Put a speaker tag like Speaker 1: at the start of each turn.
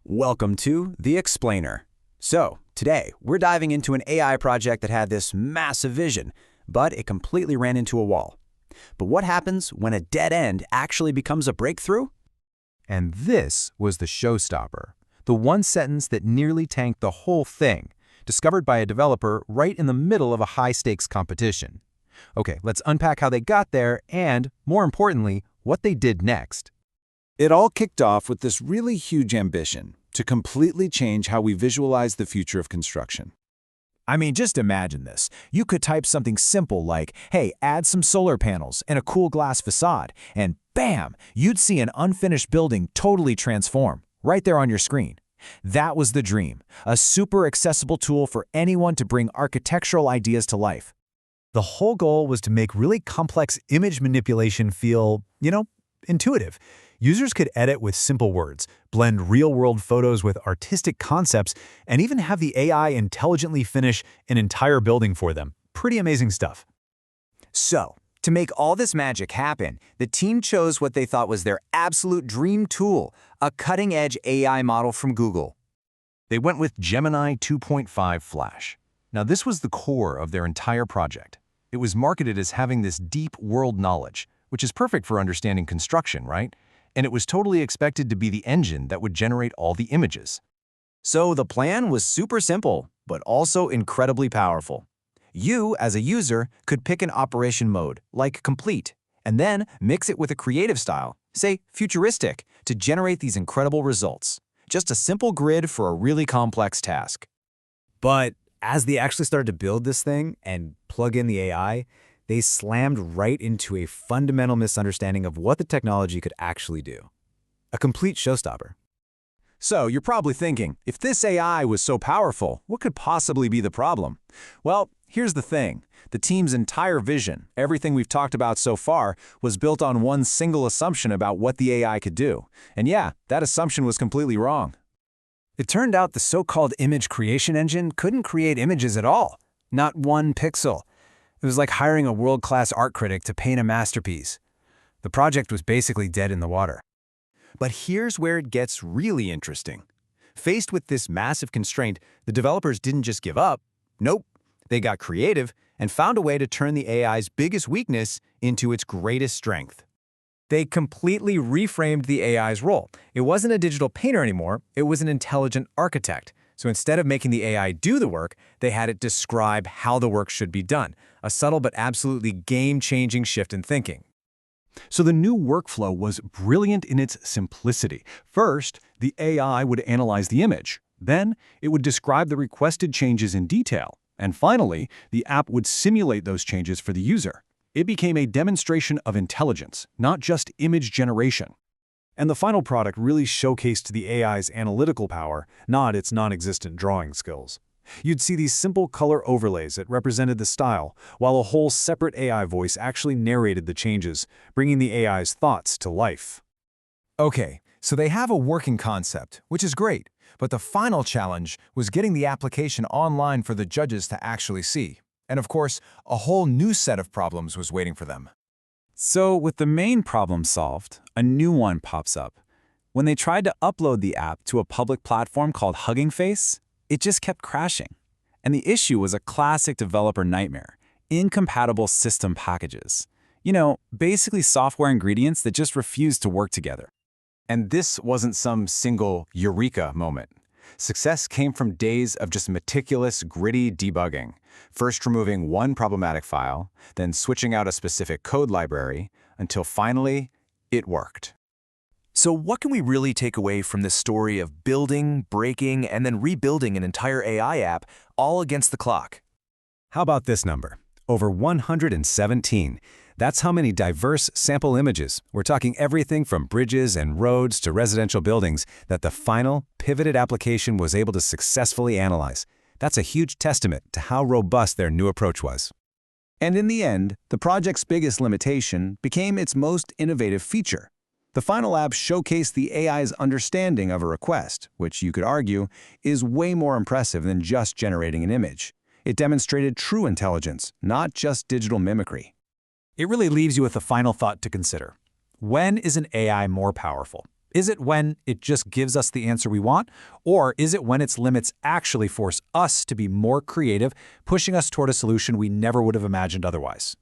Speaker 1: Welcome to The Explainer. So, today, we're diving into an AI project that had this massive vision, but it completely ran into a wall. But what happens when a dead end actually becomes a breakthrough?
Speaker 2: And this was the showstopper, the one sentence that nearly tanked the whole thing, discovered by a developer right in the middle of a high-stakes competition. Okay, let's unpack how they got there and, more importantly, what they did next.
Speaker 3: It all kicked off with this really huge ambition to completely change how we visualize the future of construction.
Speaker 4: I mean, just imagine this. You could type something simple like, hey, add some solar panels and a cool glass facade, and bam, you'd see an unfinished building totally transform, right there on your screen. That was the dream, a super accessible tool for anyone to bring architectural ideas to life. The whole goal was to make really complex image manipulation feel, intuitive. Users could edit with simple words, blend real-world photos with artistic concepts, and even have the AI intelligently finish an entire building for them. Pretty amazing stuff.
Speaker 1: So, to make all this magic happen, the team chose what they thought was their absolute dream tool, a cutting-edge AI model from Google.
Speaker 2: They went with Gemini 2.5 Flash. Now, this was the core of their entire project. It was marketed as having this deep world knowledge, which is perfect for understanding construction, right? And it was totally expected to be the engine that would generate all the images.
Speaker 1: So the plan was super simple, but also incredibly powerful. You, as a user, could pick an operation mode, like Complete, and then mix it with a creative style, say Futuristic, to generate these incredible results. Just a simple grid for a really complex task.
Speaker 4: But as they actually started to build this thing and plug in the AI, they slammed right into a fundamental misunderstanding of what the technology could actually do. A complete showstopper.
Speaker 3: So, you're probably thinking, if this AI was so powerful, what could possibly be the problem? Well, here's the thing. The team's entire vision, everything we've talked about so far, was built on one single assumption about what the AI could do. And yeah, that assumption was completely wrong.
Speaker 4: It turned out the so-called image creation engine couldn't create images at all. Not one pixel. It was like hiring a world-class art critic to paint a masterpiece. The project was basically dead in the water.
Speaker 5: But here's where it gets really interesting. Faced with this massive constraint, the developers didn't just give up. Nope, they got creative and found a way to turn the AI's biggest weakness into its greatest strength.
Speaker 4: They completely reframed the AI's role. It wasn't a digital painter anymore, it was an intelligent architect. So instead of making the AI do the work, they had it describe how the work should be done. A subtle but absolutely game-changing shift in thinking.
Speaker 3: So the new workflow was brilliant in its simplicity. First, the AI would analyze the image. Then, it would describe the requested changes in detail. And finally, the app would simulate those changes for the user. It became a demonstration of intelligence, not just image generation.
Speaker 6: And the final product really showcased the AI's analytical power, not its non-existent drawing skills. You'd see these simple color overlays that represented the style, while a whole separate AI voice actually narrated the changes, bringing the AI's thoughts to life.
Speaker 4: Okay, so they have a working concept, which is great, but the final challenge was getting the application online for the judges to actually see. And of course, a whole new set of problems was waiting for them.
Speaker 1: So with the main problem solved, a new one pops up. When they tried to upload the app to a public platform called Hugging Face, it just kept crashing. And the issue was a classic developer nightmare: incompatible system packages. Basically software ingredients that just refused to work together. And this wasn't some single eureka moment. Success came from days of just meticulous, gritty debugging. First removing one problematic file, then switching out a specific code library, until finally, it worked.
Speaker 5: So what can we really take away from this story of building, breaking, and then rebuilding an entire AI app all against the clock?
Speaker 6: How about this number? Over 117. That's how many diverse sample images, we're talking everything from bridges and roads to residential buildings, that the final, pivoted application was able to successfully analyze. That's a huge testament to how robust their new approach was.
Speaker 3: And in the end, the project's biggest limitation became its most innovative feature. The final app showcased the AI's understanding of a request, which you could argue is way more impressive than just generating an image. It demonstrated true intelligence, not just digital mimicry.
Speaker 6: It really leaves you with a final thought to consider. When is an AI more powerful?
Speaker 3: Is it when it just gives us the answer we want? Or is it when its limits actually force us to be more creative, pushing us toward a solution we never would have imagined otherwise?